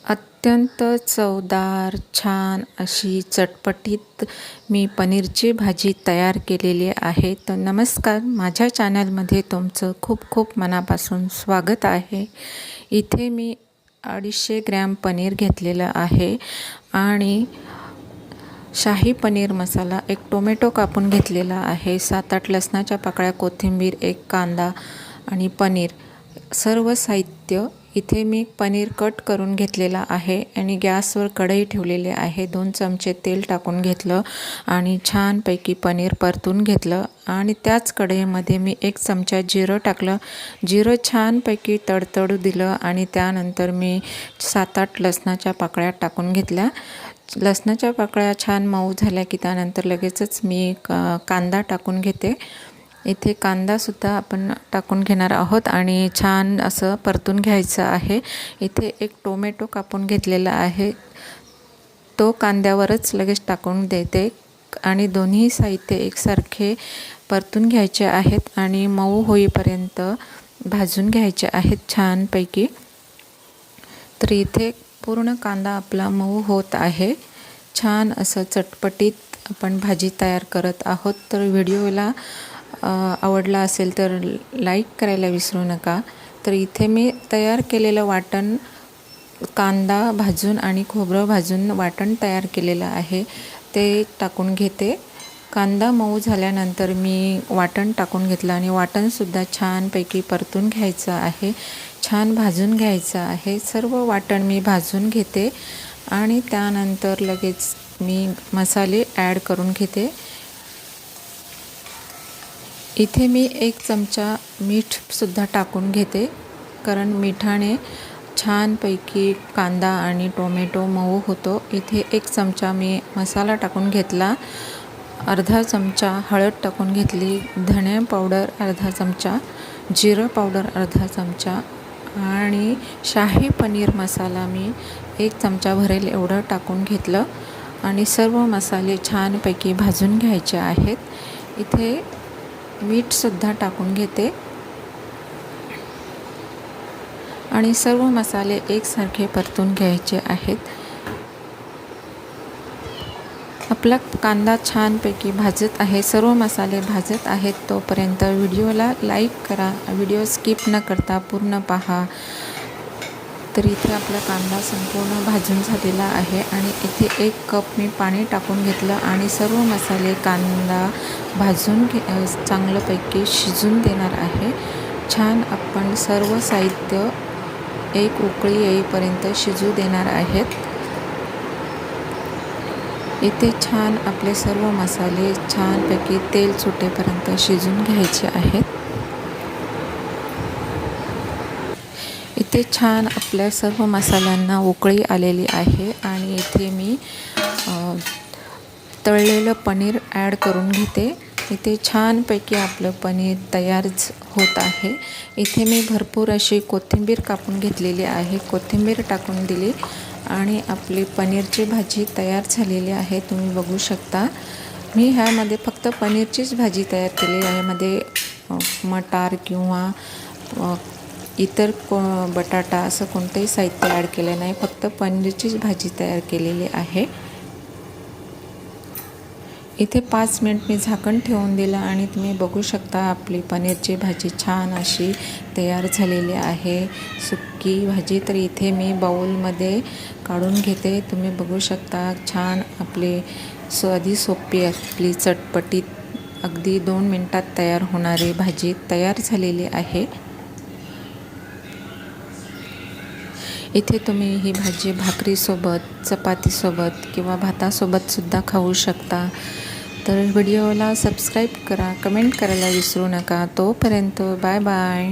अत्यंत चवदार छान अशी चटपटीत मी पनीरची भाजी तयार केलेली आहे. तर नमस्कार, माझ्या चॅनलमध्ये तुमचं खूप खूप मनापासून स्वागत आहे. इथे मी 250 ग्रॅम पनीर घेतलेलं आहे आणि शाही पनीर मसाला, एक टोमॅटो कापून घेतलेला आहे, 7-8 लसणाच्या पाकळ्या, कोथिंबीर, एक कांदा आणि पनीर. सर्व साहित्य इथे मी पनीर कट करून घेतलेला आहे आणि गॅसवर कढई ठेवलेली आहे. 2 चमचे तेल टाकून घेतलं आणि छानपैकी पनीर परतून घेतलं आणि त्याच कढईमध्ये मी 1 चमचा जिरं टाकलं. जिरं छानपैकी तडतडू दिलं आणि त्यानंतर मी 7-8 लसणाच्या पाकळ्या टाकून घेतल्या. लसणाच्या पाकळ्या छान मऊ झाल्या की त्यानंतर लगेचच मी कांदा टाकून घेते. इथे कांदासुद्धा आपण टाकून घेणार आहोत आणि छान असं परतून घ्यायचं आहे. इथे एक टोमॅटो कापून घेतलेला आहे, तो कांद्यावरच लगेच टाकून देते आणि दोन्ही साहित्य एकसारखे परतून घ्यायचे आहेत आणि मऊ होईपर्यंत भाजून घ्यायचे आहेत छानपैकी. तर इथे पूर्ण कांदा आपला मऊ होत आहे. छान असं चटपटीत आपण भाजी तयार करत आहोत. तर व्हिडिओला आवडला असेल तर लाईक करायला विसरू नका. तर इथे मी तयार केलेलं वाटण, कांदा भाजून आणि खोबरं भाजून वाटण तयार केलेलं आहे, ते टाकून घेते. कांदा मऊ झाल्यानंतर मी वाटण टाकून घेतलं आणि वाटणसुद्धा छानपैकी परतून घ्यायचं आहे, छान भाजून घ्यायचं आहे. सर्व वाटण मी भाजून घेते आणि त्यानंतर लगेच मी मसाले ॲड करून घेते. इथे मी 1 चमचा मीठसुद्धा टाकून घेते, कारण मिठाने छानपैकी कांदा आणि टोमॅटो मऊ होतो. इथे 1 चमचा मी मसाला टाकून घेतला, अर्धा चमचा हळद टाकून घेतली, धणे पावडर अर्धा चमचा, जिरं पावडर अर्धा चमचा आणि शाही पनीर मसाला मी 1 चमचा भरेल एवढं टाकून घेतलं आणि सर्व मसाले छानपैकी भाजून घ्यायचे आहेत. इथे मीठसुद्धा टाकून घेते आणि सर्व मसाले एकसारखे परतून घ्यायचे आहेत. आपला कांदा छानपैकी भाजत आहे, सर्व मसाले भाजत आहेत, तोपर्यंत व्हिडिओला लाईक करा, व्हिडिओ स्किप न करता पूर्ण पहा. तर इथे आपला कांदा संपूर्ण भाजून झालेला आहे आणि इथे 1 कप मी पाणी टाकून घेतलं आणि सर्व मसाले, कांदा भाजून चांगल्यापैकी शिजून देणार आहे. छान आपण सर्व साहित्य एक उकळी येईपर्यंत शिजू देणार आहेत. इथे छान आपले सर्व मसाले छानपैकी तेल सुटेपर्यंत शिजून घ्यायचे आहेत. इथे छान आपल्या सर्व मसाल्यांना उकळी आलेली आहे आणि इथे मी तळलेलं पनीर ॲड करून घेते. इथे छानपैकी आपलं पनीर तयार होत आहे. इथे मी भरपूर अशी कोथिंबीर कापून घेतलेली आहे, कोथिंबीर टाकून दिली आणि आपली पनीरची भाजी तयार झालेली आहे. तुम्ही बघू शकता, मी ह्यामध्ये फक्त पनीरचीच भाजी तयार केली आहे. मध्ये मटार किंवा इतर बटाटा असं कोणतंही साहित्य ॲड केलं नाही, फक्त पनीरचीच भाजी तयार केलेली आहे. इथे 5 मिनिट मी झाकण ठेवून दिलं आणि तुम्ही बघू शकता आपली पनीरची भाजी छान अशी तयार झालेली आहे, सुक्की भाजी. तर इथे मी बाउलमध्ये काढून घेते. तुम्ही बघू शकता छान आपली साधी सोपी आपली चटपटीत अगदी 2 मिनिटात तयार होणारी भाजी तयार झालेली आहे. इथे तुम्ही ही भाजी भाकरीसोबत, चपातीसोबत किंवा भातासोबतसुद्धा खाऊ शकता. तर व्हिडिओला सबस्क्राईब करा, कमेंट करायला विसरू नका. तोपर्यंत बाय बाय.